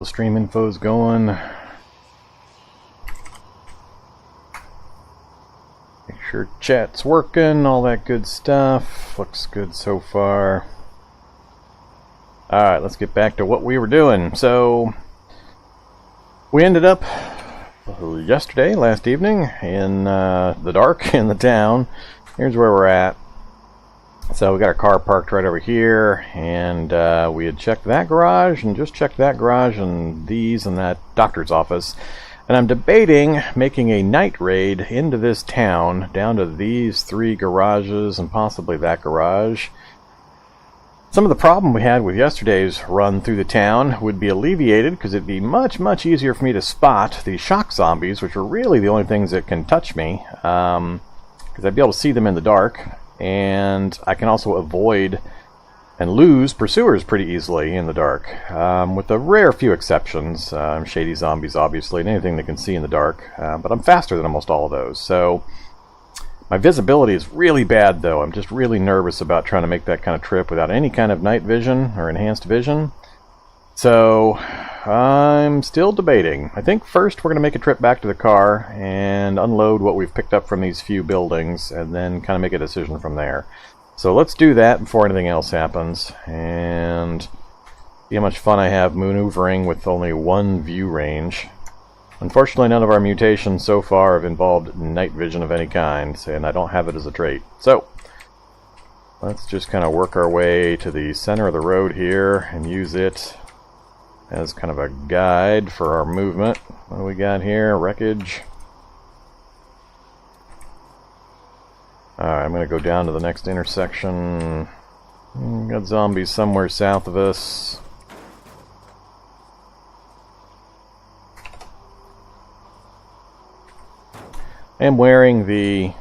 The stream info's going. Make sure chat's working, all that good stuff. Looks good so far. Alright, let's get back to what we were doing. So, we ended up yesterday, last evening, in the dark in the town. Here's where we're at. So we got our car parked right over here, and we had checked that garage, and just checked that garage, and these, and that doctor's office. And I'm debating making a night raid into this town, down to these 3 garages, and possibly that garage. Some of the problem we had with yesterday's run through the town would be alleviated, because it'd be much, much easier for me to spot the shock zombies, which are really the only things that can touch me, because I'd be able to see them in the dark. And I can also avoid and lose pursuers pretty easily in the dark, with a rare few exceptions. Shady zombies, obviously, and anything that can see in the dark. But I'm faster than almost all of those. So my visibility is really bad, though. I'm just really nervous about trying to make that kind of trip without any kind of night vision or enhanced vision. So I'm still debating. I think first we're going to make a trip back to the car and unload what we've picked up from these few buildings, and then kind of make a decision from there. So let's do that before anything else happens, and see how much fun I have maneuvering with only 1 view range. Unfortunately, none of our mutations so far have involved night vision of any kind, and I don't have it as a trait. So let's just kind of work our way to the center of the road here and use it as kind of a guide for our movement. What do we got here? Wreckage. Alright, I'm going to go down to the next intersection. Got zombies somewhere south of us. I am wearing the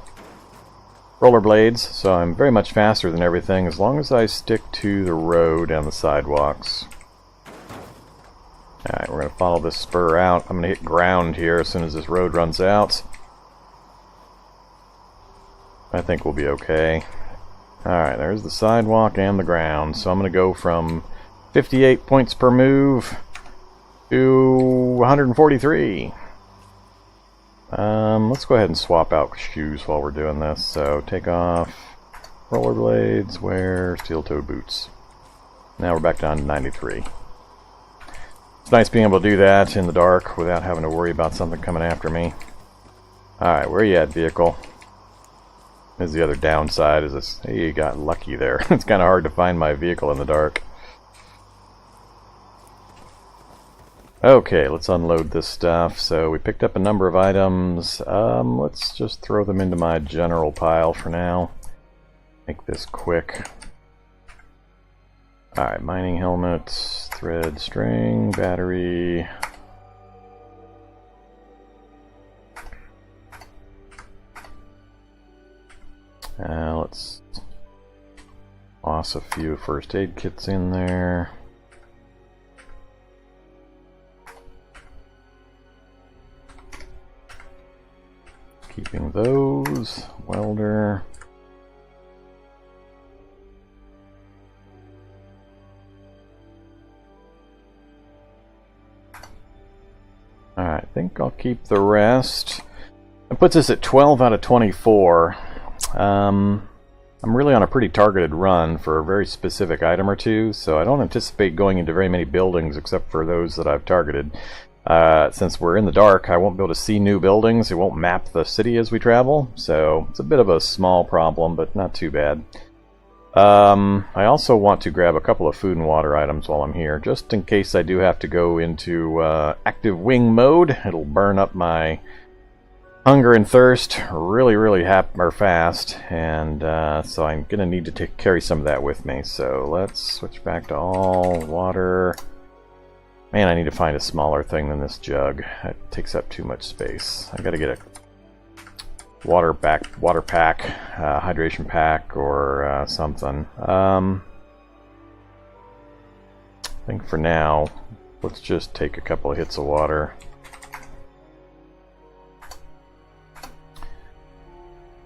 rollerblades, so I'm very much faster than everything, as long as I stick to the road and the sidewalks. Alright, we're going to follow this spur out. I'm going to hit ground here as soon as this road runs out. I think we'll be okay. Alright, there's the sidewalk and the ground. So I'm going to go from 58 points per move to 143. Let's go ahead and swap out shoes while we're doing this. So take off rollerblades, wear steel-toed boots. Now we're back down to 93. It's nice being able to do that in the dark without having to worry about something coming after me. Alright, where you at, vehicle? Here's the other downside, is this. Hey, you got lucky there. It's kind of hard to find my vehicle in the dark. Okay, let's unload this stuff. So we picked up a number of items. Let's just throw them into my general pile for now. Make this quick. Alright, mining helmets, thread, string, battery. Let's toss a few first aid kits in there. Keeping those. Welder. Alright, I think I'll keep the rest. That puts us at 12 out of 24. I'm really on a pretty targeted run for a very specific item or two, so I don't anticipate going into very many buildings except for those that I've targeted. Since we're in the dark, I won't be able to see new buildings. It won't map the city as we travel, so it's a bit of a small problem, but not too bad. I also want to grab a couple of food and water items while I'm here, just in case I do have to go into active wing mode. It'll burn up my hunger and thirst really fast, and so I'm going to need to carry some of that with me. So let's switch back to all water. Man, I need to find a smaller thing than this jug. It takes up too much space. I got to get a water pack, hydration pack, or something. I think for now, let's just take a couple of hits of water.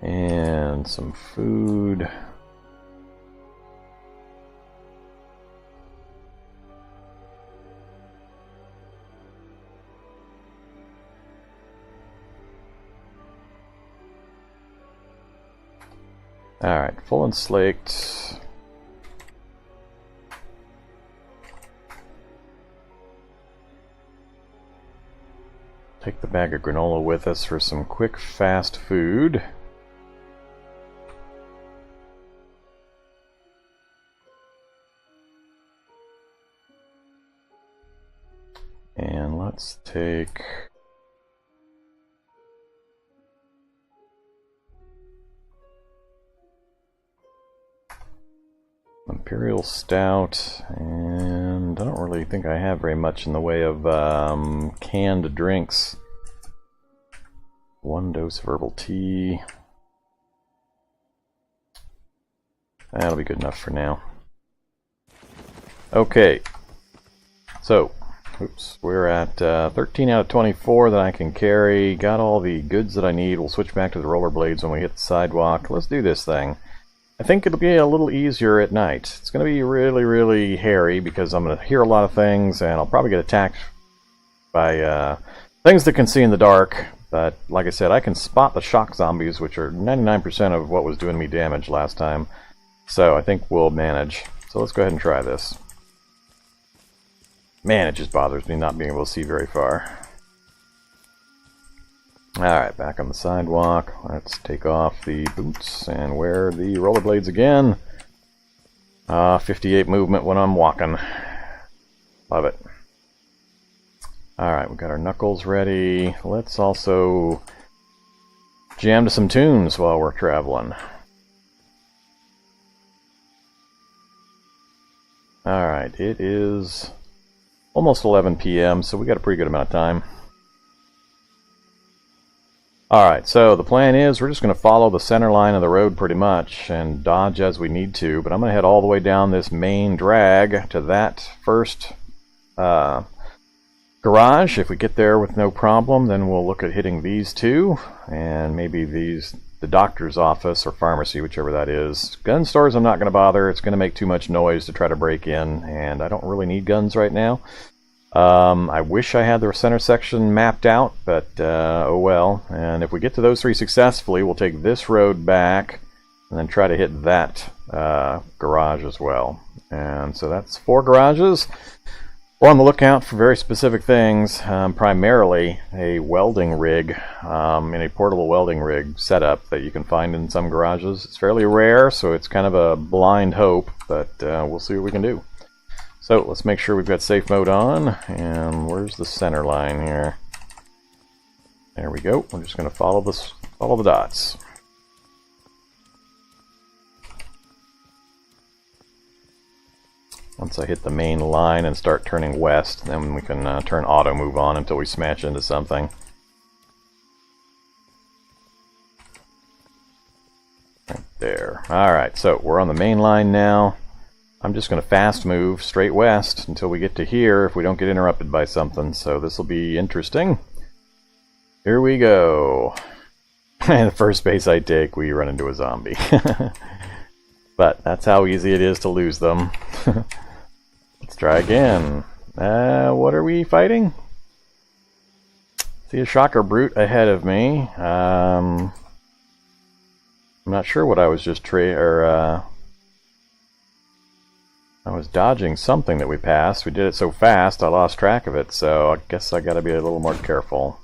And some food. Alright, full and slaked. Take the bag of granola with us for some quick, fast food. And let's take... Imperial Stout, and I don't really think I have very much in the way of canned drinks. 1 dose of herbal tea. That'll be good enough for now. Okay, so, oops, we're at 13 out of 24 that I can carry. Got all the goods that I need. We'll switch back to the rollerblades when we hit the sidewalk. Let's do this thing. I think it'll be a little easier at night. It's going to be really, really hairy because I'm going to hear a lot of things and I'll probably get attacked by things that can see in the dark. But like I said, I can spot the shock zombies, which are 99% of what was doing me damage last time. So I think we'll manage. So let's go ahead and try this. Man, it just bothers me not being able to see very far. Alright, back on the sidewalk. Let's take off the boots and wear the rollerblades again. 58 movement when I'm walking. Love it. Alright, we've got our knuckles ready. Let's also jam to some tunes while we're traveling. Alright, it is almost 11 p.m., so we got a pretty good amount of time. Alright, so the plan is we're just going to follow the center line of the road pretty much and dodge as we need to, but I'm going to head all the way down this main drag to that first garage. If we get there with no problem, then we'll look at hitting these two, and maybe the doctor's office or pharmacy, whichever that is. Gun stores I'm not going to bother. It's going to make too much noise to try to break in, and I don't really need guns right now. I wish I had the center section mapped out, but oh well. And if we get to those three successfully, we'll take this road back and then try to hit that garage as well. And so that's 4 garages. We're on the lookout for very specific things, primarily a welding rig, in a portable welding rig setup that you can find in some garages. It's fairly rare, so it's kind of a blind hope, but we'll see what we can do. So let's make sure we've got safe mode on, and where's the center line here? There we go. We're just going to follow the dots. Once I hit the main line and start turning west, then we can turn auto move on until we smash into something. Right there. Alright, so we're on the main line now. I'm just going to fast move straight west until we get to here if we don't get interrupted by something, so this will be interesting. Here we go. And the first base I take, we run into a zombie. But that's how easy it is to lose them. Let's try again. What are we fighting? See a shocker brute ahead of me. I'm not sure what I was just I was dodging something that we passed. We did it so fast I lost track of it, so I guess I gotta be a little more careful.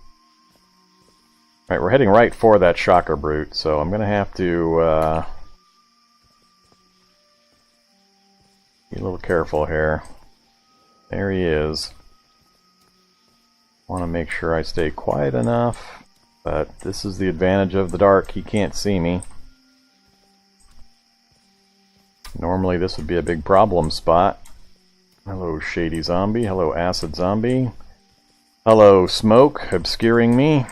Alright, we're heading right for that shocker brute, so I'm gonna have to be a little careful here. There he is. Want to make sure I stay quiet enough, but this is the advantage of the dark. He can't see me. Normally this would be a big problem spot. Hello shady zombie. Hello acid zombie. Hello smoke obscuring me.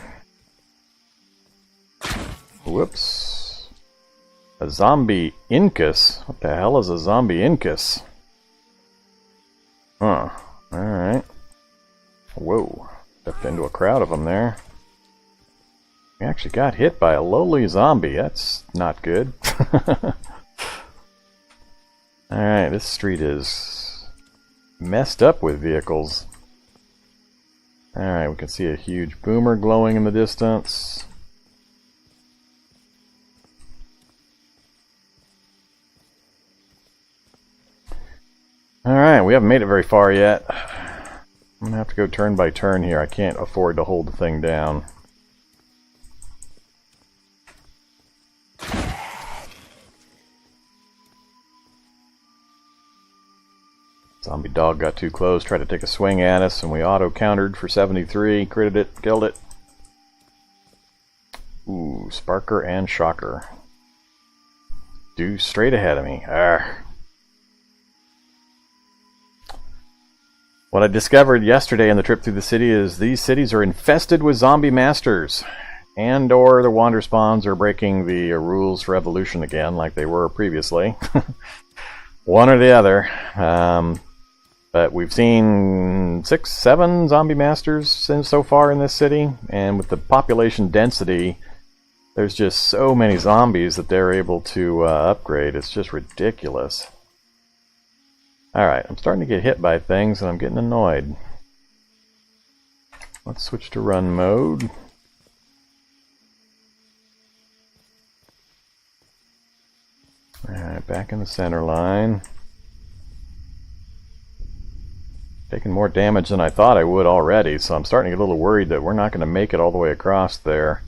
Whoops. A zombie incus? What the hell is a zombie incus? Huh. Alright. Whoa. Stepped into a crowd of them there. We actually got hit by a lowly zombie. That's not good. Alright, this street is messed up with vehicles. Alright, we can see a huge boomer glowing in the distance. we haven't made it very far yet. I'm gonna have to go turn by turn here. I can't afford to hold the thing down. Zombie dog got too close, tried to take a swing at us, and we auto-countered for 73, critted it, killed it. Ooh, Sparker and Shocker. Due straight ahead of me. Arrgh. What I discovered yesterday in the trip through the city is these cities are infested with zombie masters. And or the wander spawns are breaking the rules for evolution again, like they were previously. One or the other. But we've seen 6, 7 zombie masters so far in this city, and with the population density, there's just so many zombies that they're able to upgrade. It's just ridiculous. Alright, I'm starting to get hit by things and I'm getting annoyed. Let's switch to run mode. Alright, back in the center line. Taking more damage than I thought I would already, so I'm starting to get a little worried that we're not going to make it all the way across there.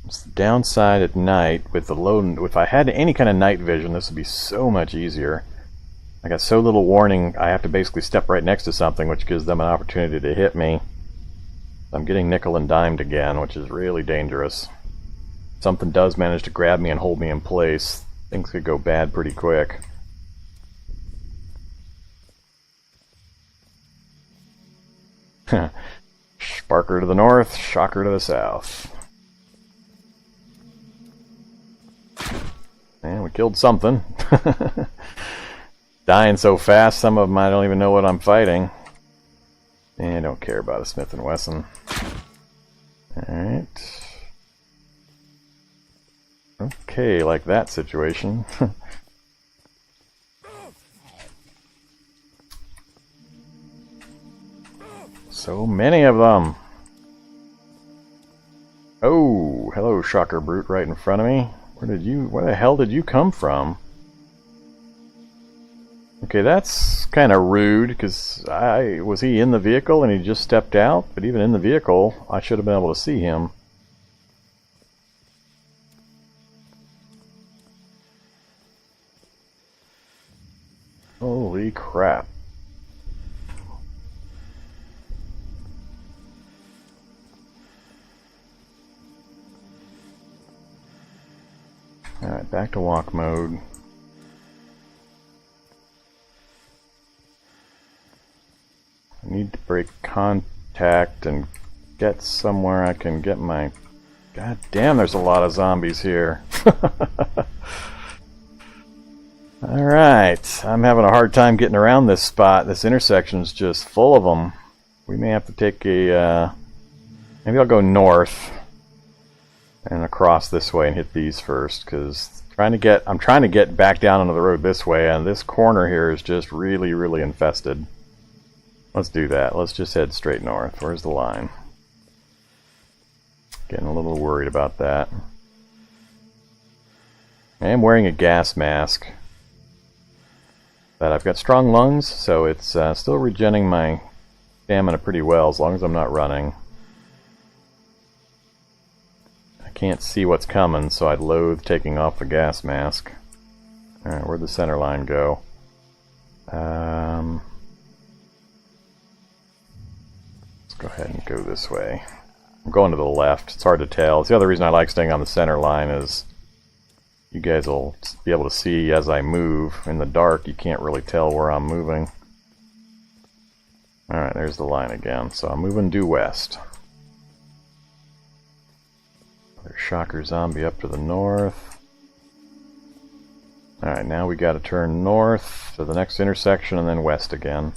It's the downside at night with the low. If I had any kind of night vision, this would be so much easier. I got so little warning, I have to basically step right next to something, which gives them an opportunity to hit me. I'm getting nickel and dimed again, which is really dangerous. Something does manage to grab me and hold me in place, things could go bad pretty quick. Sparker to the north, Shocker to the south. And we killed something. Dying so fast, some of them I don't even know what I'm fighting. And I don't care about a Smith & Wesson. Alright. Okay, like that situation. So many of them. Oh, hello, Shocker Brute, right in front of me. Where the hell did you come from? Okay, that's kind of rude, because was he in the vehicle and he just stepped out? But even in the vehicle, I should have been able to see him. Holy crap. Alright, back to walk mode. I need to break contact and get somewhere I can get my... God damn, there's a lot of zombies here. Alright, I'm having a hard time getting around this spot. This intersection's just full of them. We may have to take a... maybe I'll go north and across this way and hit these first, because I'm trying to get back down onto the road this way, and this corner here is just really, really infested. Let's do that. Let's just head straight north. Where's the line? Getting a little worried about that. I am wearing a gas mask. But I've got strong lungs, so it's still regenerating my stamina pretty well as long as I'm not running. I can't see what's coming, so I'd loathe taking off the gas mask. Alright, where'd the center line go? Let's go ahead and go this way. I'm going to the left. It's hard to tell. It's the other reason I like staying on the center line is you guys will be able to see as I move. In the dark, you can't really tell where I'm moving. Alright, there's the line again. So I'm moving due west. There's Shocker Zombie up to the north. Alright, now we got to turn north to the next intersection and then west again.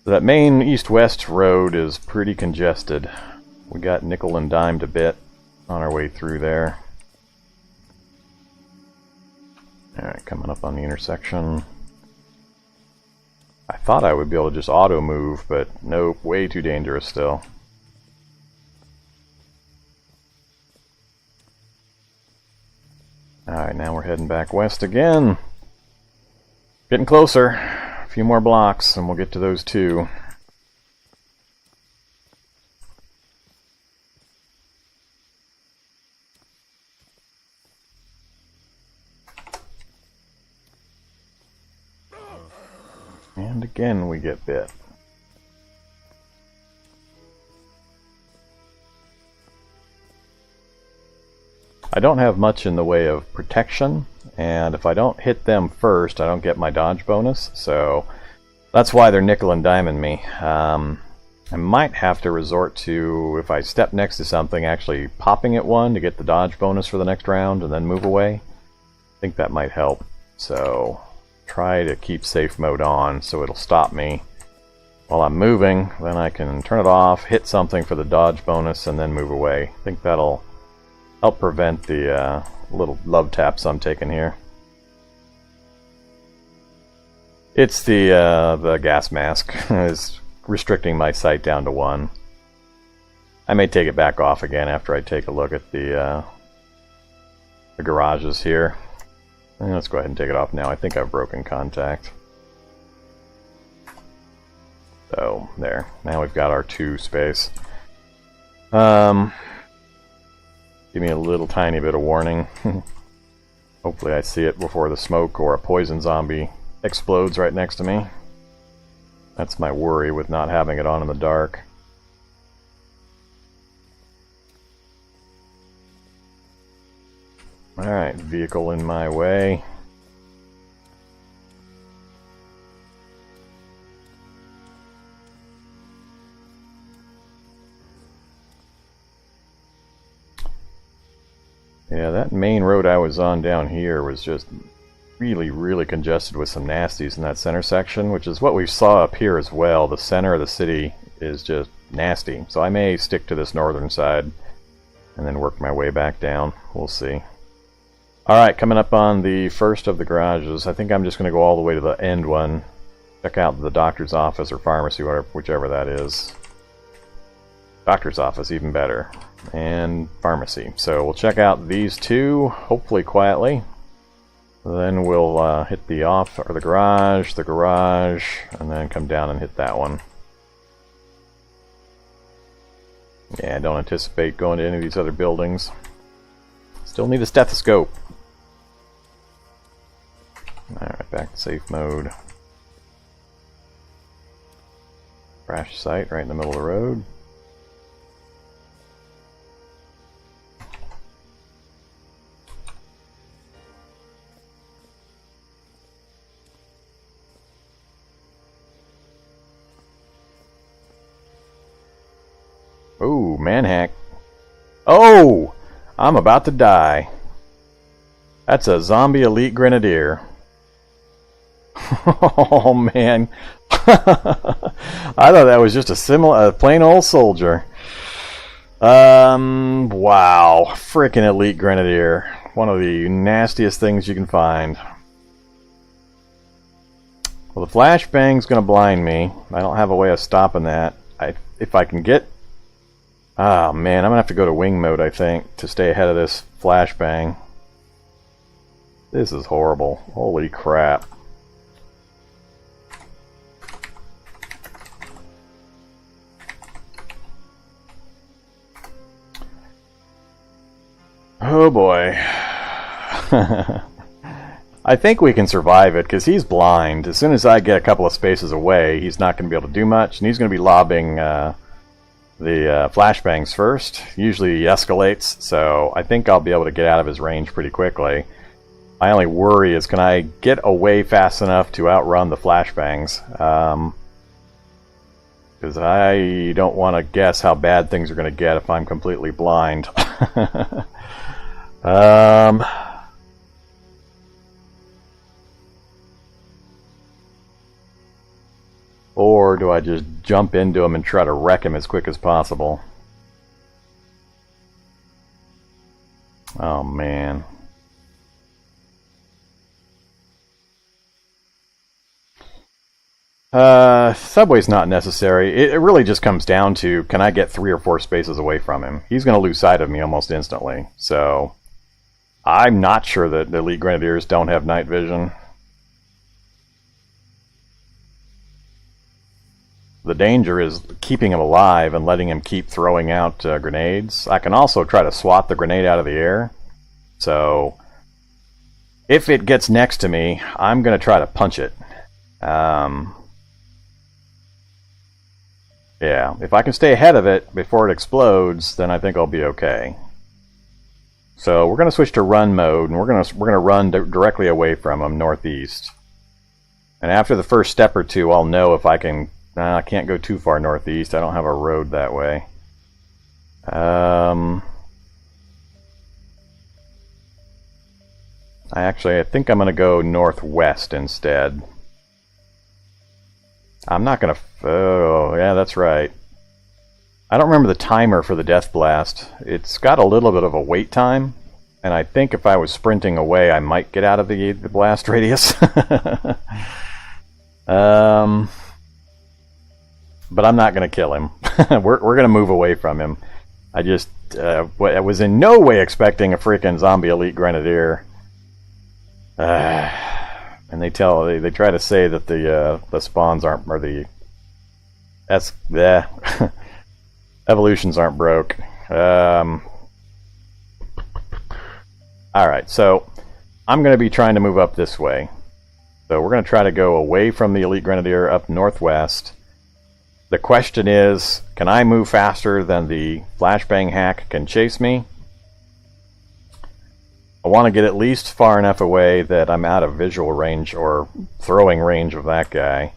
So that main east-west road is pretty congested. We got nickel and dimed a bit on our way through there. Alright, coming up on the intersection. I thought I would be able to just auto move, but nope, way too dangerous still. Alright, now we're heading back west again. Getting closer. A few more blocks and we'll get to those two. And again we get bit. I don't have much in the way of protection, and if I don't hit them first, I don't get my dodge bonus, so that's why they're nickel and diamond me. I might have to resort to, if I step next to something, actually popping at one to get the dodge bonus for the next round and then move away. I think that might help, so try to keep safe mode on so it'll stop me while I'm moving. Then I can turn it off, hit something for the dodge bonus, and then move away. I think that'll help prevent the little love taps I'm taking here. It's the gas mask is restricting my sight down to 1. I may take it back off again after I take a look at the garages here. And let's go ahead and take it off now. I think I've broken contact. So there. Now we've got our 2 space. Give me a little tiny bit of warning. Hopefully I see it before the smoke or a poison zombie explodes right next to me. That's my worry with not having it on in the dark. Alright, vehicle in my way. Yeah, that main road I was on down here was just really congested with some nasties in that center section, which is what we saw up here as well. The center of the city is just nasty. So I may stick to this northern side and then work my way back down. We'll see. Alright, coming up on the first of the garages. I think I'm just going to go all the way to the end one. Check out the doctor's office or pharmacy, whichever that is. Doctor's office, even better. And pharmacy. So we'll check out these two, hopefully quietly. Then we'll hit the garage, and then come down and hit that one. Yeah, I don't anticipate going to any of these other buildings. Still need a stethoscope. Alright, back to safe mode. Crash site right in the middle of the road. Ooh, manhack. Oh! I'm about to die. That's a zombie elite grenadier. Oh man. I thought that was just a plain old soldier. Wow. Frickin' elite grenadier. One of the nastiest things you can find. Well, the flashbang's gonna blind me. I don't have a way of stopping that. If I can get... Oh man, I'm gonna have to go to wing mode, I think, to stay ahead of this flashbang. This is horrible. Holy crap. Oh boy. I think we can survive it because he's blind. As soon as I get a couple of spaces away, he's not going to be able to do much, and he's going to be lobbing the flashbangs first. Usually he escalates, so I think I'll be able to get out of his range pretty quickly. My only worry is, can I get away fast enough to outrun the flashbangs? Because I don't want to guess how bad things are going to get if I'm completely blind. Or do I just jump into him and try to wreck him as quick as possible? Oh man. Subway's not necessary. It really just comes down to, can I get 3 or 4 spaces away from him? He's going to lose sight of me almost instantly. So I'm not sure that the elite grenadiers don't have night vision. The danger is keeping him alive and letting him keep throwing out grenades. I can also try to swat the grenade out of the air. So, if it gets next to me, I'm going to try to punch it. Yeah, if I can stay ahead of it before it explodes, then I think I'll be okay. So we're going to switch to run mode, and we're going to run directly away from them, northeast. And after the first step or two, I'll know if I can. I can't go too far northeast. I don't have a road that way. I think I'm going to go northwest instead. I'm not going to... Oh, yeah, that's right. I don't remember the timer for the Death Blast. It's got a little bit of a wait time, and I think if I was sprinting away, I might get out of the blast radius. But I'm not going to kill him. We're going to move away from him. I was in no way expecting a freaking zombie elite grenadier. And they try to say that the spawns aren't, or the evolutions aren't broke. Alright, so I'm going to be trying to move up this way. So we're going to try to go away from the elite grenadier up northwest. The question is, can I move faster than the flashbang hack can chase me? I want to get at least far enough away that I'm out of visual range or throwing range of that guy.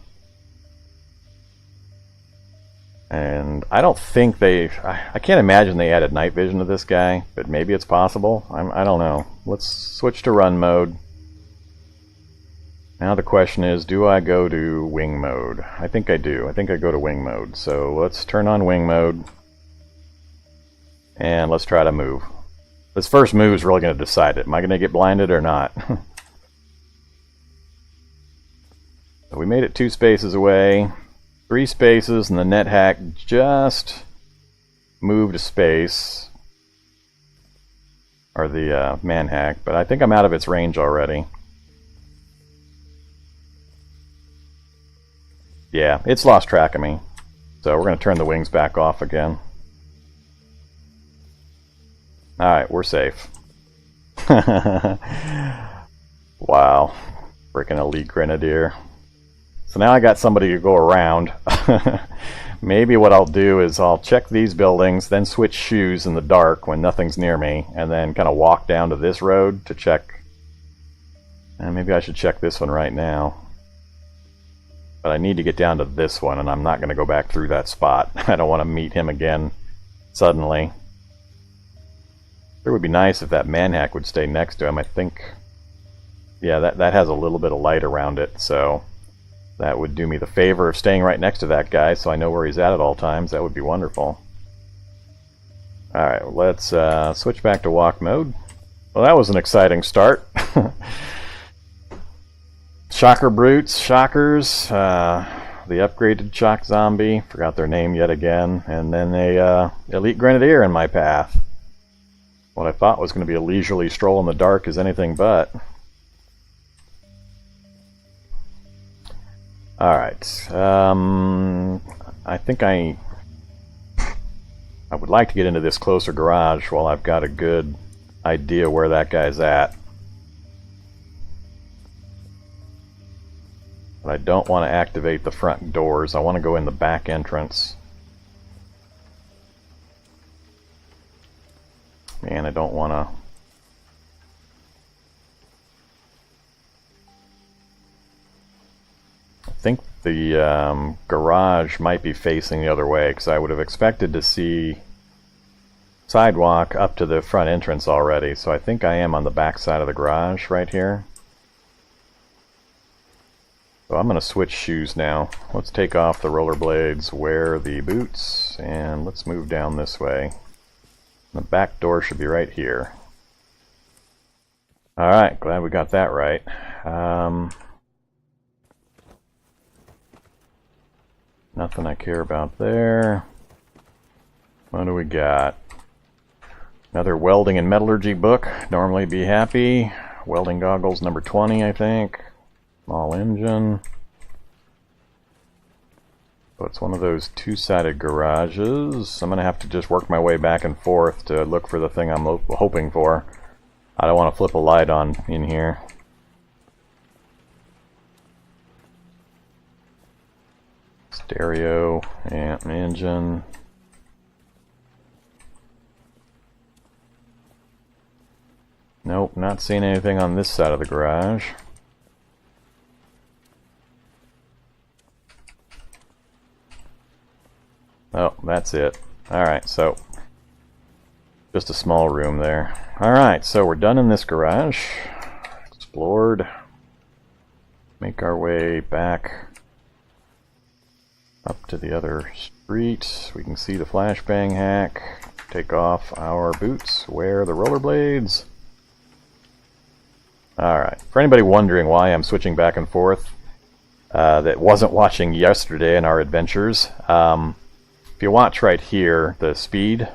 And I don't think I can't imagine they added night vision to this guy, but maybe it's possible. I don't know. Let's switch to run mode. Now the question is, do I go to wing mode? I think I do. I think I go to wing mode. So let's turn on wing mode. And let's try to move. This first move is really going to decide it. Am I going to get blinded or not? So we made it 2 spaces away. 3 spaces, and the net hack just moved a space. Or the man hack. But I think I'm out of its range already. Yeah, it's lost track of me. So we're going to turn the wings back off again. Alright, we're safe. Wow. Freaking elite grenadier. So now I got somebody to go around. Maybe what I'll do is I'll check these buildings, then switch shoes in the dark when nothing's near me, and then kind of walk down to this road to check. And maybe I should check this one right now. But I need to get down to this one, and I'm not going to go back through that spot. I don't want to meet him again suddenly. It would be nice if that manhack would stay next to him. I think, yeah, that has a little bit of light around it, so that would do me the favor of staying right next to that guy so I know where he's at all times. That would be wonderful. Alright, let's switch back to walk mode. Well, that was an exciting start. Shocker Brutes, Shockers, the upgraded Shock Zombie, forgot their name yet again, and then a Elite Grenadier in my path. What I thought was going to be a leisurely stroll in the dark is anything but. Alright, I think I would like to get into this closer garage while I've got a good idea where that guy's at. But I don't want to activate the front doors. I want to go in the back entrance. Man, I don't want to... I think the garage might be facing the other way, because I would have expected to see sidewalk up to the front entrance already. So I think I am on the back side of the garage right here. So I'm going to switch shoes now. Let's take off the rollerblades, wear the boots, and let's move down this way. The back door should be right here. Alright, glad we got that right. Nothing I care about there. What do we got? Another welding and metallurgy book. Normally be happy. Welding goggles number 20, I think. Small engine. So it's one of those two-sided garages. I'm going to have to just work my way back and forth to look for the thing I'm hoping for. I don't want to flip a light on in here. Stereo, and engine. Nope, not seeing anything on this side of the garage. Oh, that's it. Alright, so just a small room there. Alright, so we're done in this garage. Explored. Make our way back up to the other street. We can see the flashbang hack. Take off our boots. Wear the rollerblades. Alright, for anybody wondering why I'm switching back and forth that wasn't watching yesterday in our adventures, if you watch right here, the speed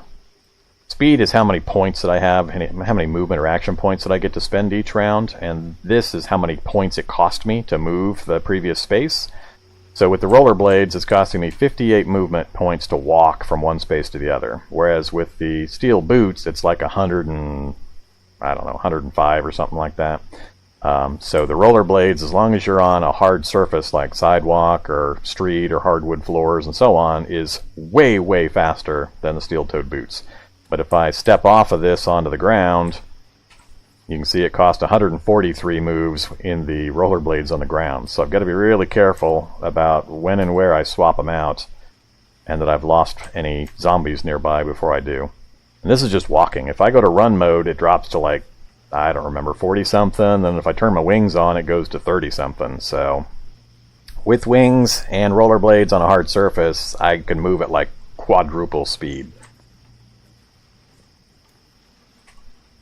is how many points that I have, how many movement or action points that I get to spend each round, and this is how many points it cost me to move the previous space. So with the rollerblades, it's costing me 58 movement points to walk from one space to the other, whereas with the steel boots, it's like 100 and I don't know, 105 or something like that. So the rollerblades, as long as you're on a hard surface like sidewalk or street or hardwood floors and so on, is way, way faster than the steel-toed boots. But if I step off of this onto the ground, you can see it costs 143 moves in the rollerblades on the ground. So I've got to be really careful about when and where I swap them out, and that I've lost any zombies nearby before I do. And this is just walking. If I go to run mode, it drops to like, I don't remember, 40-something. Then if I turn my wings on, it goes to 30-something. So with wings and rollerblades on a hard surface, I can move at like quadruple speed.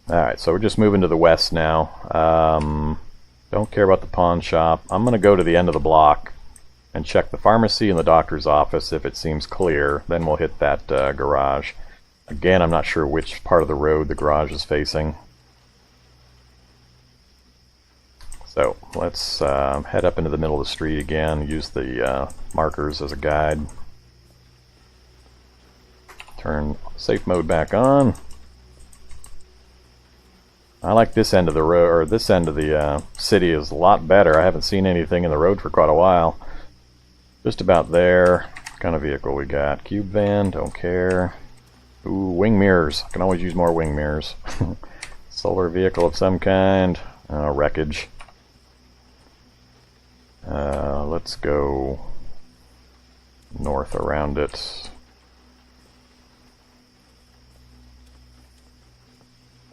Alright, so we're just moving to the west now. Don't care about the pawn shop. I'm going to go to the end of the block and check the pharmacy and the doctor's office. If it seems clear, then we'll hit that garage. Again, I'm not sure which part of the road the garage is facing. So let's head up into the middle of the street again, use the markers as a guide. Turn safe mode back on. I like this end of the road, or this end of the city is a lot better. I haven't seen anything in the road for quite a while. Just about there. What kind of vehicle we got? Cube van, don't care. Ooh, wing mirrors. I can always use more wing mirrors. Solar vehicle of some kind. Wreckage. Let's go north around it.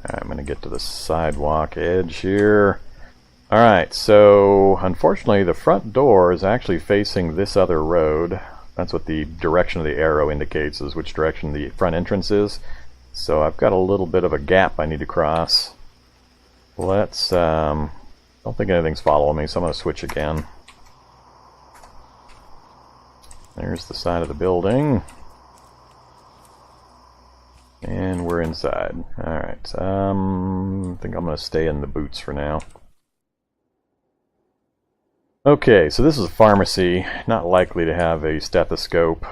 I'm going to get to the sidewalk edge here. Alright, so unfortunately the front door is actually facing this other road. That's what the direction of the arrow indicates, is which direction the front entrance is. So I've got a little bit of a gap I need to cross. Let's, don't think anything's following me, so I'm going to switch again. There's the side of the building. And we're inside. Alright, I think I'm going to stay in the boots for now. Okay, so this is a pharmacy. Not likely to have a stethoscope,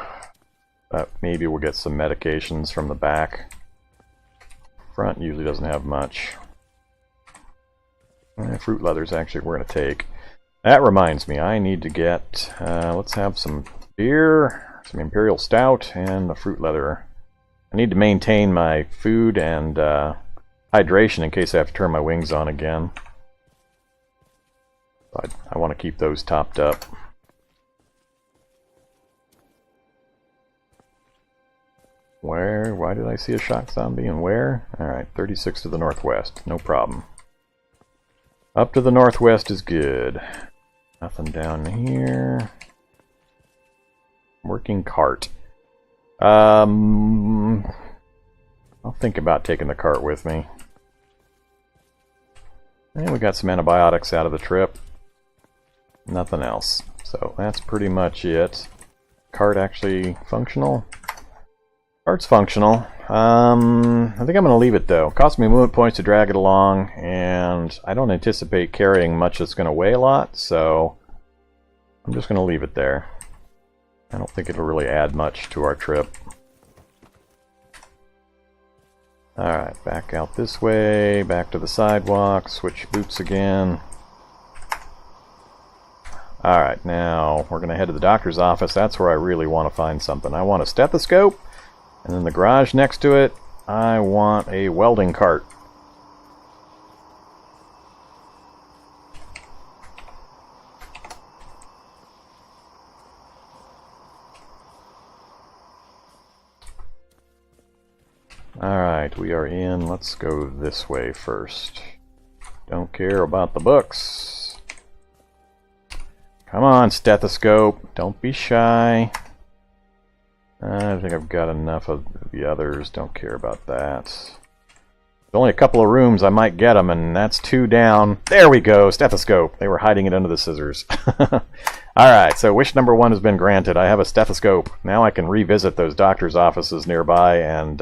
but maybe we'll get some medications from the back. Front usually doesn't have much. Fruit leather's actually what we're going to take. That reminds me, I need to get, let's have some beer, some Imperial Stout, and the fruit leather. I need to maintain my food and hydration in case I have to turn my wings on again. But I want to keep those topped up. Where? Why did I see a shock zombie and where? Alright, 36 to the northwest. No problem. Up to the northwest is good. Nothing down here. Working cart. I'll think about taking the cart with me. And we got some antibiotics out of the trip. Nothing else. So that's pretty much it. Cart actually functional? Cart's functional. I think I'm going to leave it though. It costs me movement points to drag it along, and I don't anticipate carrying much that's going to weigh a lot, so I'm just going to leave it there. I don't think it'll really add much to our trip. Alright, back out this way, back to the sidewalk, switch boots again. Alright, now we're going to head to the doctor's office. That's where I really want to find something. I want a stethoscope, and then the garage next to it, I want a welding cart. Alright, we are in. Let's go this way first. Don't care about the books. Come on, stethoscope. Don't be shy. I think I've got enough of the others. Don't care about that. There's only a couple of rooms. I might get them, and that's 2 down. There we go, stethoscope. They were hiding it under the scissors. Alright, so wish number 1 has been granted. I have a stethoscope. Now I can revisit those doctor's offices nearby and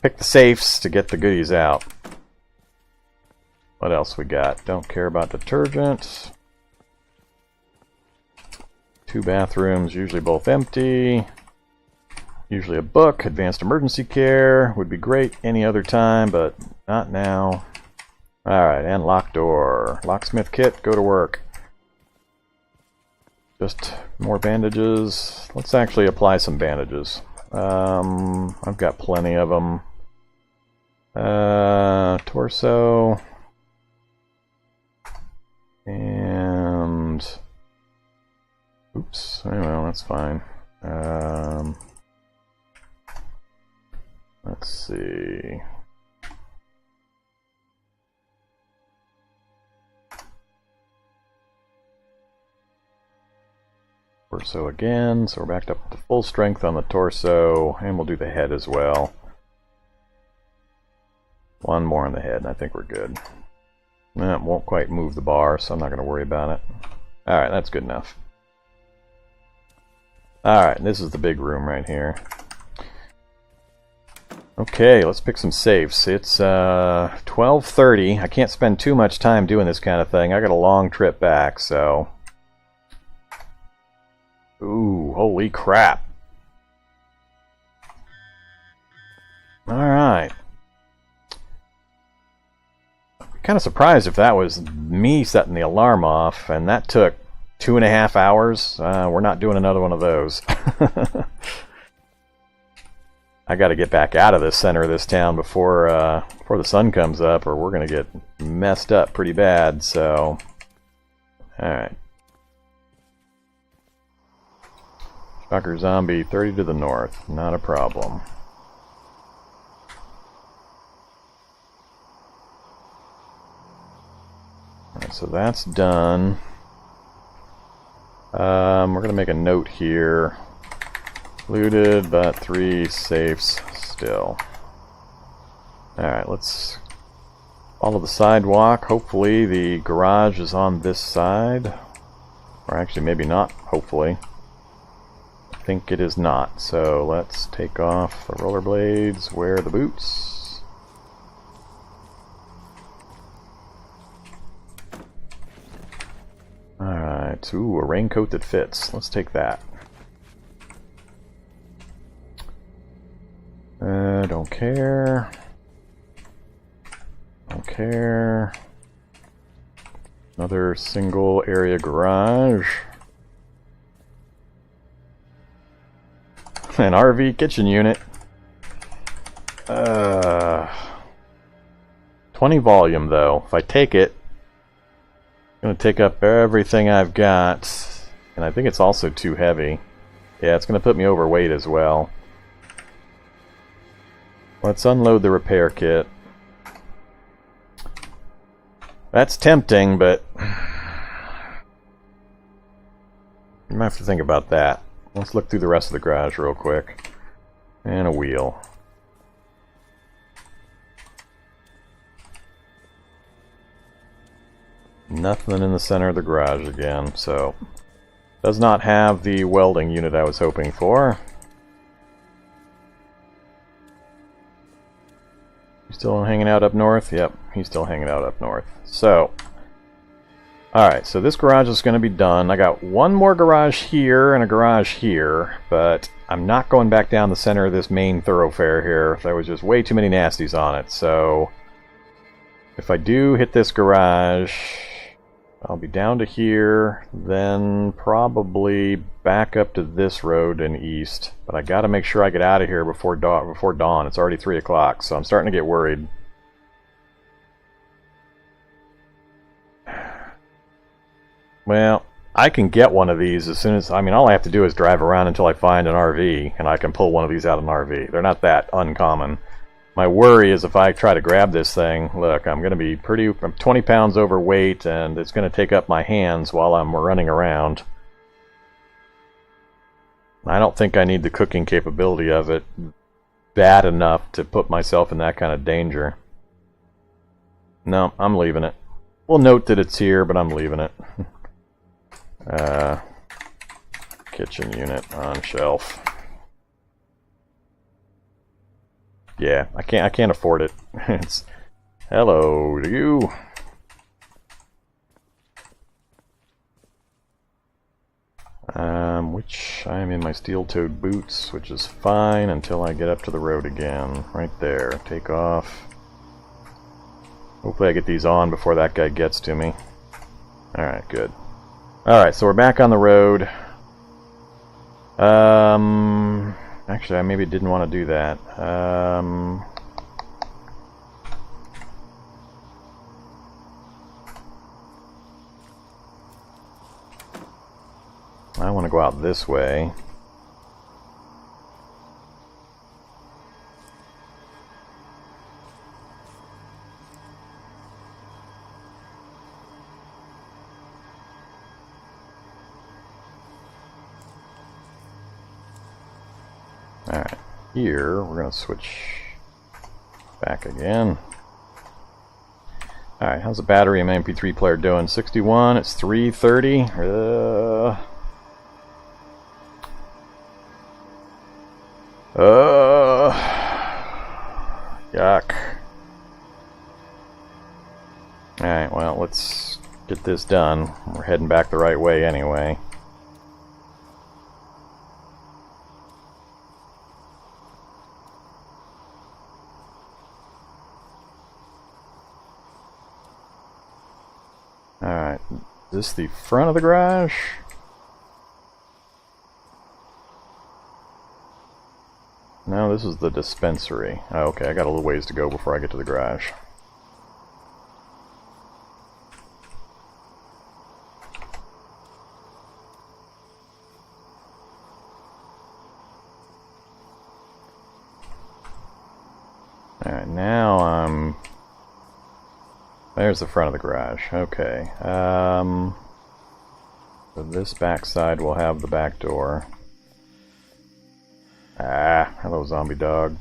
pick the safes to get the goodies out. What else we got? Don't care about detergent. 2 bathrooms, usually both empty. Usually a book. Advanced emergency care would be great any other time, but not now. Alright, and lock door. Locksmith kit, go to work. Just more bandages. Let's actually apply some bandages. I've got plenty of them. Torso. And... oops. Oh, well, that's fine. Let's see. Torso again, so we're backed up to full strength on the torso, and we'll do the head as well. 1 more on the head, and I think we're good. That won't quite move the bar, so I'm not going to worry about it. Alright, that's good enough. Alright, this is the big room right here. Okay, let's pick some safes. It's 12:30. I can't spend too much time doing this kind of thing. I got a long trip back, so... ooh, holy crap. Alright. Kind of surprised if that was me setting the alarm off, and that took 2.5 hours. We're not doing another one of those. I got to get back out of the center of this town before the sun comes up, or we're going to get messed up pretty bad, so... alright. Shocker zombie, 30 to the north. Not a problem. Alright, so that's done. We're going to make a note here. Looted, but 3 safes still. Alright, let's follow the sidewalk. Hopefully the garage is on this side. Or actually, maybe not, hopefully. I think it is not. So let's take off the rollerblades, wear the boots. Alright, ooh, a raincoat that fits. Let's take that. Don't care. Don't care. Another single area garage. An RV kitchen unit. 20 volume though. If I take it, it's going to take up everything I've got. And I think it's also too heavy. Yeah, it's going to put me overweight as well. Let's unload the repair kit. That's tempting, but I might have to think about that. Let's look through the rest of the garage real quick. And a wheel. Nothing in the center of the garage again, so does not have the welding unit I was hoping for. Still hanging out up north? Yep, he's still hanging out up north. So, alright, so this garage is going to be done. I got one more garage here and a garage here, but I'm not going back down the center of this main thoroughfare here. There was just way too many nasties on it, so if I do hit this garage, I'll be down to here, then probably back up to this road and east. But I got to make sure I get out of here before dawn. It's already 3 o'clock, so I'm starting to get worried. Well, I can get one of these as soon as... I mean, all I have to do is drive around until I find an RV, and I can pull one of these out of an RV. They're not that uncommon. My worry is if I try to grab this thing, look, I'm going to be I'm 20 pounds overweight, and it's going to take up my hands while I'm running around. I don't think I need the cooking capability of it bad enough to put myself in that kind of danger. No, I'm leaving it. We'll note that it's here, but I'm leaving it. Kitchen unit on shelf. Yeah, I can't afford it. It's hello to you. Which I'm in my steel-toed boots, which is fine until I get up to the road again. Right there. Take off. Hopefully I get these on before that guy gets to me. Alright, good. Alright, so we're back on the road. Actually, I maybe didn't want to do that. I want to go out this way. Alright, here we're going to switch back again. Alright, how's the battery in my MP3 player doing? 61, it's 330. Yuck. Alright, well, let's get this done. We're heading back the right way anyway. Alright, is this the front of the garage? No, this is the dispensary. Oh, okay, I got a little ways to go before I get to the garage. Alright, now I'm... There's the front of the garage. Okay. So this back side will have the back door. Ah, hello zombie dog.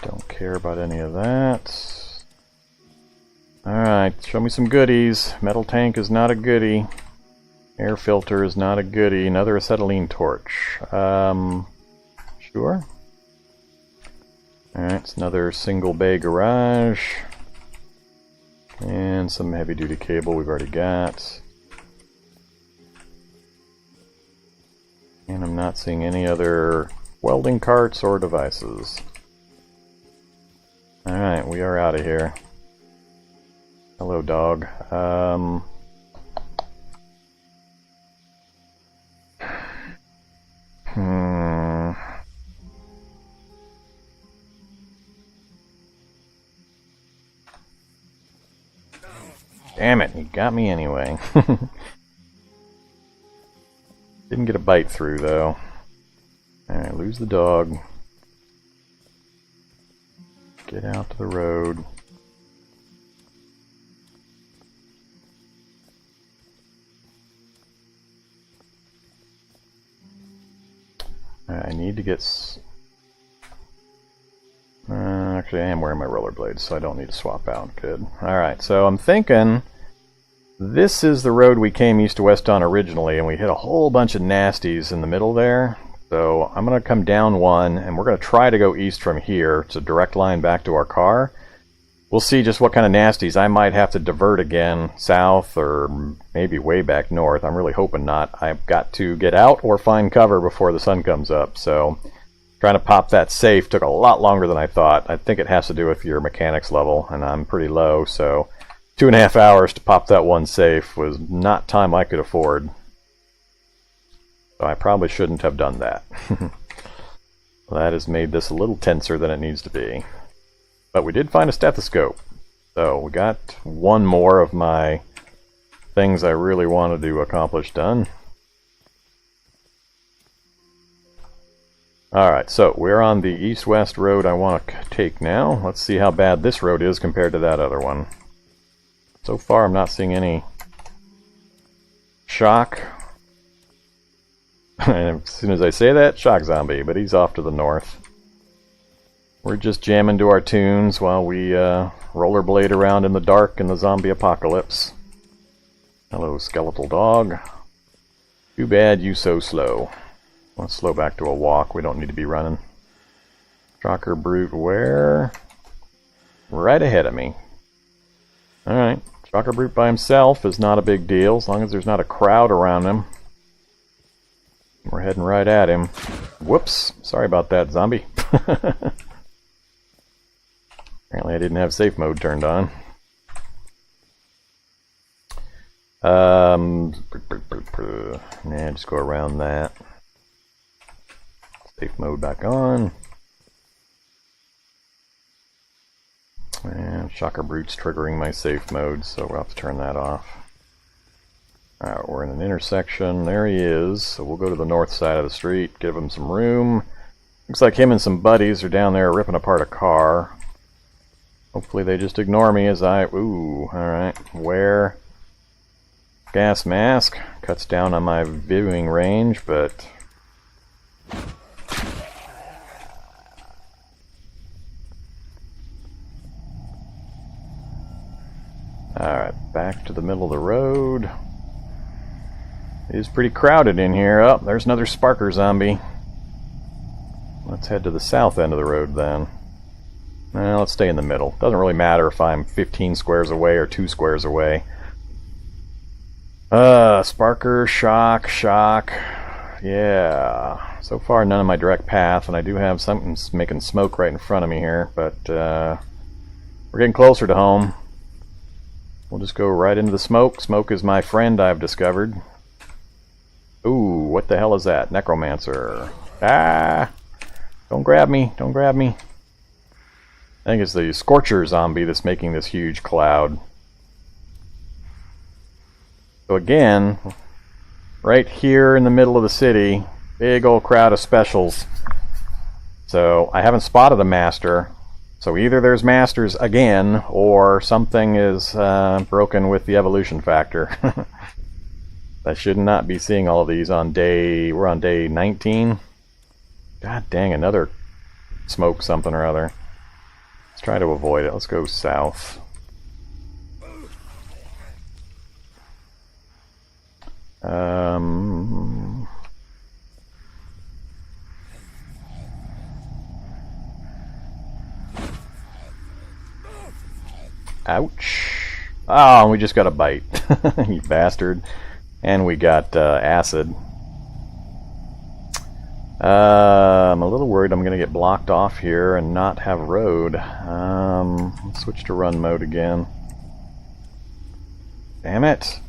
Don't care about any of that. Alright, show me some goodies. Metal tank is not a goodie. Air filter is not a goodie. Another acetylene torch. Sure. Alright, it's another single bay garage. And some heavy duty cable we've already got. And I'm not seeing any other welding carts or devices. Alright, we are out of here. Hello, dog. Damn it, he got me anyway. Didn't get a bite through, though. Alright, lose the dog. Get out to the road. I need to get... actually, I am wearing my rollerblades, so I don't need to swap out. Good. Alright, so I'm thinking This is the road we came east to west on originally, and we hit a whole bunch of nasties in the middle there. So I'm going to come down one, and we're going to try to go east from here. It's a direct line back to our car. We'll see just what kind of nasties. I might have to divert again south or maybe way back north. I'm really hoping not. I've got to get out or find cover before the sun comes up. So trying to pop that safe took a lot longer than I thought. I think it has to do with your mechanics level, and I'm pretty low, so 2.5 hours to pop that one safe was not time I could afford. So I probably shouldn't have done that. That has made this a little tenser than it needs to be. But we did find a stethoscope. So we got one more of my things I really wanted to accomplish done. Alright, so we're on the east-west road I want to take now. Let's see how bad this road is compared to that other one. So far I'm not seeing any shock. And as soon as I say that, shock zombie, but he's off to the north. We're just jamming to our tunes while we rollerblade around in the dark in the zombie apocalypse. Hello, skeletal dog. Too bad you so slow. Let's slow back to a walk. We don't need to be running. Shocker brute where? Right ahead of me. Alright. Shocker brute by himself is not a big deal as long as there's not a crowd around him. We're heading right at him. Whoops. Sorry about that, zombie. Apparently I didn't have safe mode turned on. Nah, just go around that. Safe mode back on. And Shocker Brute's triggering my safe mode, so we'll have to turn that off. Alright, we're in an intersection. There he is. So we'll go to the north side of the street, give him some room. Looks like him and some buddies are down there ripping apart a car. Hopefully they just ignore me as I... Ooh, alright. Wear gas mask. Cuts down on my viewing range, but... Alright, back to the middle of the road. It is pretty crowded in here. Oh, there's another Sparker zombie. Let's head to the south end of the road then. Well, let's stay in the middle. Doesn't really matter if I'm 15 squares away or 2 squares away. Sparker, shock. Yeah. So far none of my direct path, and I do have something making smoke right in front of me here, but we're getting closer to home. We'll just go right into the smoke. Smoke is my friend, I've discovered. Ooh, what the hell is that? Necromancer. Ah! Don't grab me. Don't grab me. I think it's the Scorcher zombie that's making this huge cloud. So again, right here in the middle of the city, big old crowd of specials. So I haven't spotted a master. So either there's masters again, or something is broken with the evolution factor. I should not be seeing all of these on day... We're on day 19. God dang, another smoke something or other. Let's try to avoid it. Let's go south. Ouch. Oh, we just got a bite. You bastard. And we got acid. I'm a little worried I'm going to get blocked off here and not have road. Let's switch to run mode again. Damn it.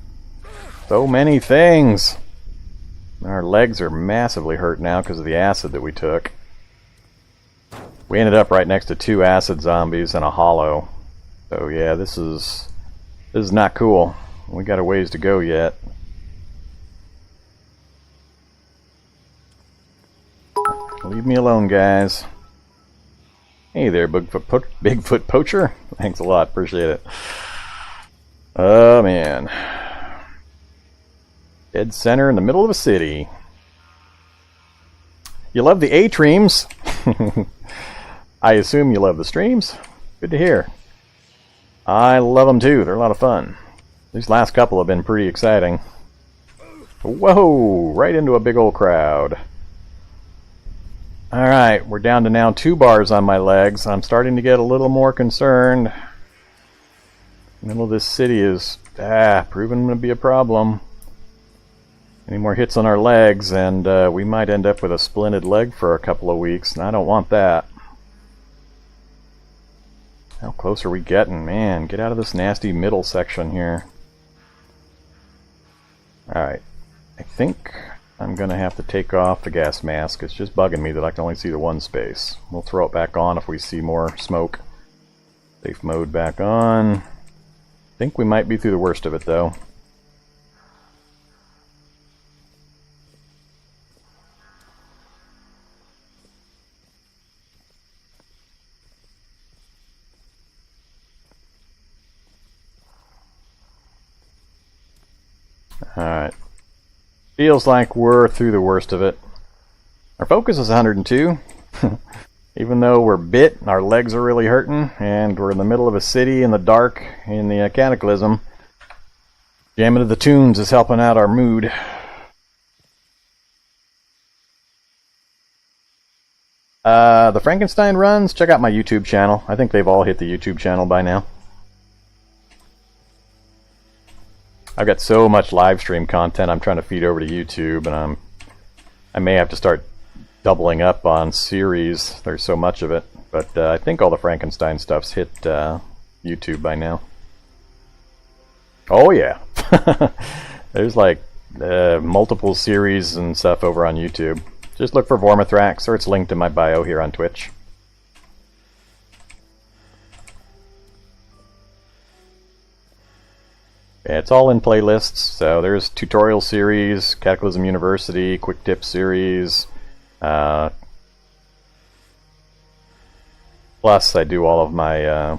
So many things. Our legs are massively hurt now because of the acid that we took. We ended up right next to 2 acid zombies and a hollow. So yeah, this is not cool. We got a ways to go yet. Leave me alone, guys. Hey there, Bigfoot Poacher. Thanks a lot, appreciate it. Oh man. Dead center in the middle of a city. You love the A-Treams? I assume you love the streams. Good to hear. I love them too, they're a lot of fun. These last couple have been pretty exciting. Whoa! Right into a big old crowd. Alright, we're down to now 2 bars on my legs. I'm starting to get a little more concerned. The middle of this city is proving to be a problem. Any more hits on our legs and we might end up with a splinted leg for a couple of weeks, and I don't want that. How close are we getting? Man, get out of this nasty middle section here. Alright, I think I'm going to have to take off the gas mask. It's just bugging me that I can only see the one space. We'll throw it back on if we see more smoke. Safe mode back on. I think we might be through the worst of it though. Alright. Feels like we're through the worst of it. Our focus is 102. Even though we're bit, our legs are really hurting, and we're in the middle of a city in the dark in the Cataclysm. Jamming to the tunes is helping out our mood. The Frankenstein runs, check out my YouTube channel. I think they've all hit the YouTube channel by now. I've got so much live stream content I'm trying to feed over to YouTube, and I may have to start doubling up on series. There's so much of it, but I think all the Frankenstein stuff's hit YouTube by now. Oh yeah, there's like multiple series and stuff over on YouTube. Just look for Vormithrax, or it's linked in my bio here on Twitch. Yeah, it's all in playlists, so there's tutorial series, Cataclysm University, quick tip series. Plus, I do all of my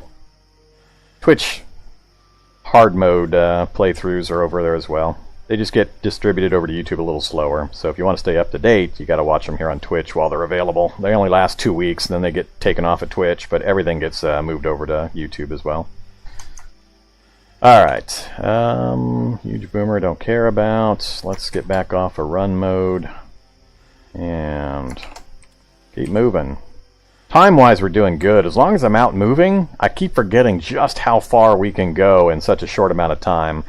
Twitch hard mode playthroughs are over there as well. They just get distributed over to YouTube a little slower, so if you want to stay up to date, you got to watch them here on Twitch while they're available. They only last 2 weeks, and then they get taken off at Twitch, but everything gets moved over to YouTube as well. Alright, huge boomer don't care about. Let's get back off of run mode and keep moving. Time-wise, we're doing good. As long as I'm out moving, I keep forgetting just how far we can go in such a short amount of time.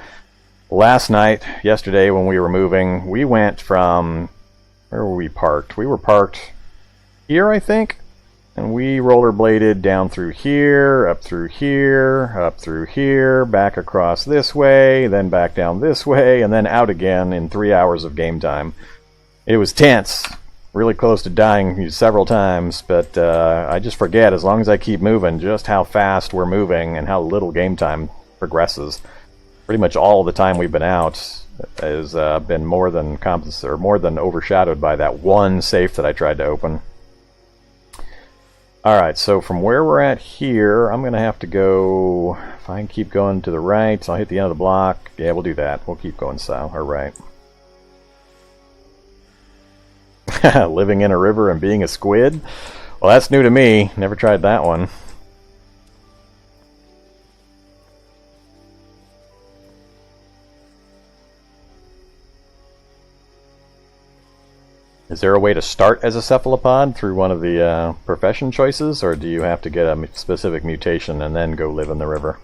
Yesterday when we were moving, we went from, where were we parked? We were parked here, I think? And we rollerbladed down through here, up through here, back across this way, then back down this way, and then out again in 3 hours of game time. It was tense, really close to dying several times, but I just forget, as long as I keep moving, just how fast we're moving and how little game time progresses. Pretty much all the time we've been out has been more than overshadowed by that one safe that I tried to open. Alright, so from where we're at here, I'm going to have to go, if I can keep going to the right, I'll hit the end of the block. Yeah, we'll do that. We'll keep going south, or right. Living in a river and being a squid? Well, that's new to me. Never tried that one. Is there a way to start as a cephalopod through one of the profession choices, or do you have to get a specific mutation and then go live in the river?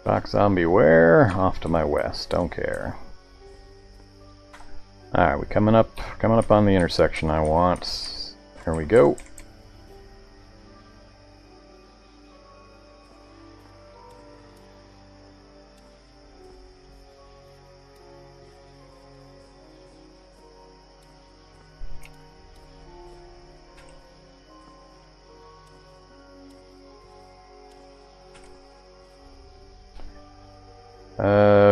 Rock zombie where? Off to my west. Don't care. Alright, we coming up on the intersection I want. Here we go.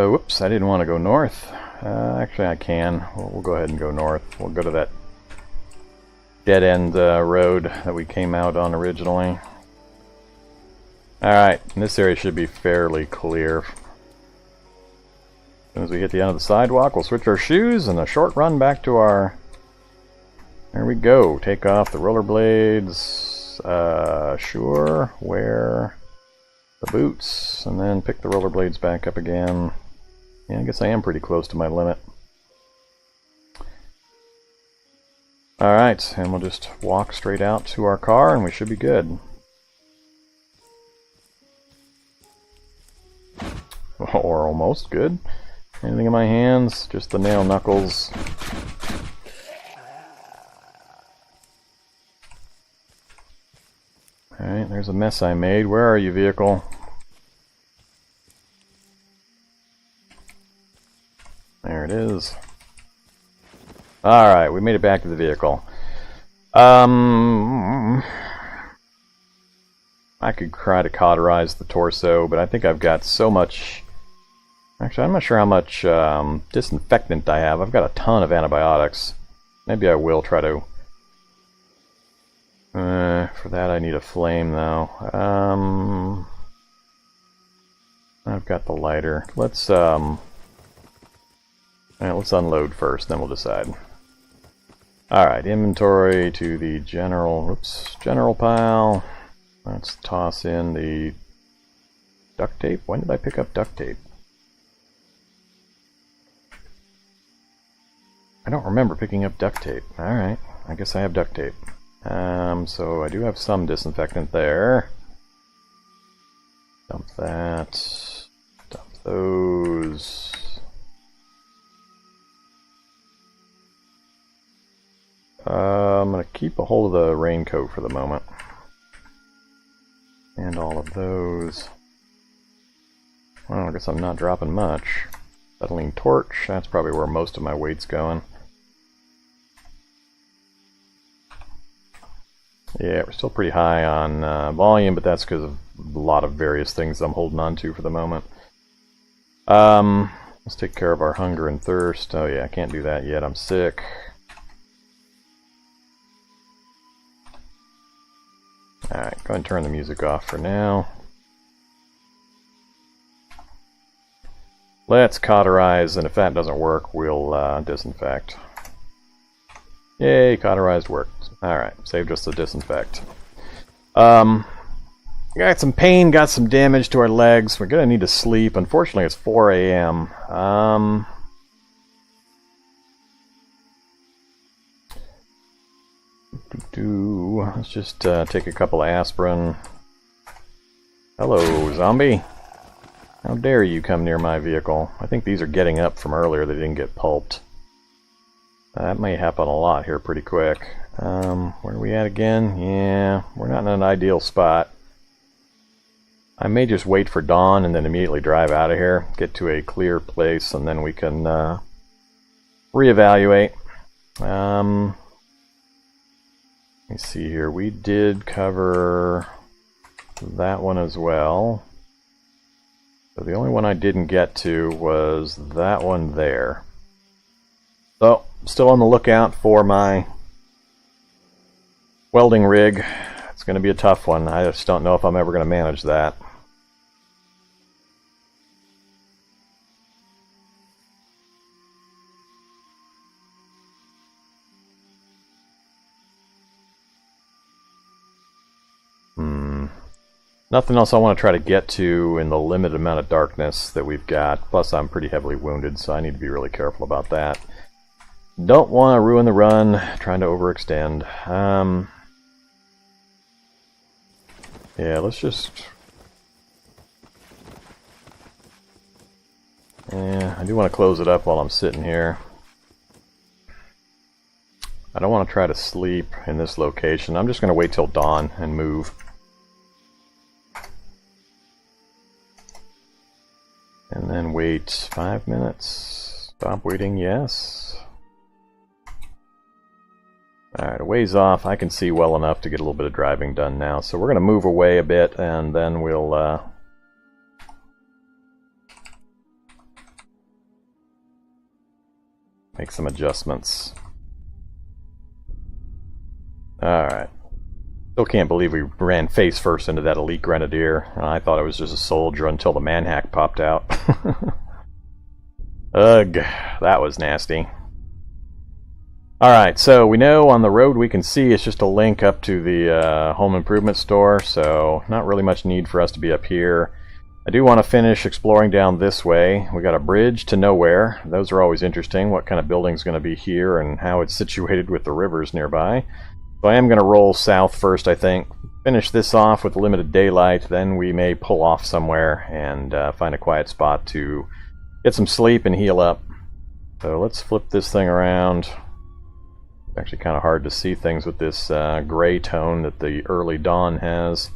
Whoops, I didn't want to go north. Actually, I can. We'll go ahead and go north. We'll go to that dead-end road that we came out on originally. Alright, this area should be fairly clear. As soon as we hit the end of the sidewalk, we'll switch our shoes and a short run back to our... There we go. Take off the rollerblades. Sure. Wear the boots. And then pick the rollerblades back up again. Yeah, I guess I am pretty close to my limit. Alright, and we'll just walk straight out to our car and we should be good. Or almost good. Anything in my hands? Just the nail knuckles. Alright, there's a mess I made. Where are you, vehicle? There it is. Alright, we made it back to the vehicle. I could try to cauterize the torso, but I think I've got so much... Actually, I'm not sure how much disinfectant I have. I've got a ton of antibiotics. Maybe I will try to... for that I need a flame, though. I've got the lighter. Let's unload first, then we'll decide. Alright, inventory to the general pile. Let's toss in the duct tape. When did I pick up duct tape? I don't remember picking up duct tape. Alright, I guess I have duct tape. So I do have some disinfectant there. Dump that. Dump those. I'm going to keep a hold of the raincoat for the moment. And all of those. Well, I guess I'm not dropping much. Acetylene torch, that's probably where most of my weight's going. Yeah, we're still pretty high on volume, but that's because of a lot of various things I'm holding on to for the moment. Let's take care of our hunger and thirst. Oh yeah, I can't do that yet, I'm sick. Alright, go ahead and turn the music off for now. Let's cauterize, and if that doesn't work, we'll disinfect. Yay, cauterized worked. Alright, saved us the disinfect. Got some pain, got some damage to our legs. We're gonna need to sleep. Unfortunately, it's 4 a.m. Let's just take a couple of aspirin. Hello, zombie. How dare you come near my vehicle? I think these are getting up from earlier. They didn't get pulped. That may happen a lot here pretty quick. Where are we at again? Yeah, we're not in an ideal spot. I may just wait for dawn and then immediately drive out of here, get to a clear place, and then we can reevaluate. Let me see here. We did cover that one as well. So the only one I didn't get to was that one there. So, still on the lookout for my welding rig. It's going to be a tough one. I just don't know if I'm ever going to manage that. Nothing else I want to try to get to in the limited amount of darkness that we've got. Plus, I'm pretty heavily wounded, so I need to be really careful about that. Don't want to ruin the run, trying to overextend. Yeah, let's just... Yeah, I do want to close it up while I'm sitting here. I don't want to try to sleep in this location. I'm just going to wait till dawn and move. And then wait 5 minutes. Stop waiting, yes. Alright, a ways off. I can see well enough to get a little bit of driving done now. So we're going to move away a bit and then we'll make some adjustments. Alright. Still can't believe we ran face first into that elite grenadier. I thought it was just a soldier until the manhack popped out. Ugh, that was nasty. Alright, so we know on the road we can see it's just a link up to the home improvement store, so not really much need for us to be up here. I do want to finish exploring down this way. We got a bridge to nowhere. Those are always interesting, what kind of building's going to be here and how it's situated with the rivers nearby. So I am going to roll south first, I think. Finish this off with limited daylight, then we may pull off somewhere and find a quiet spot to get some sleep and heal up. So let's flip this thing around. It's actually kind of hard to see things with this gray tone that the early dawn has.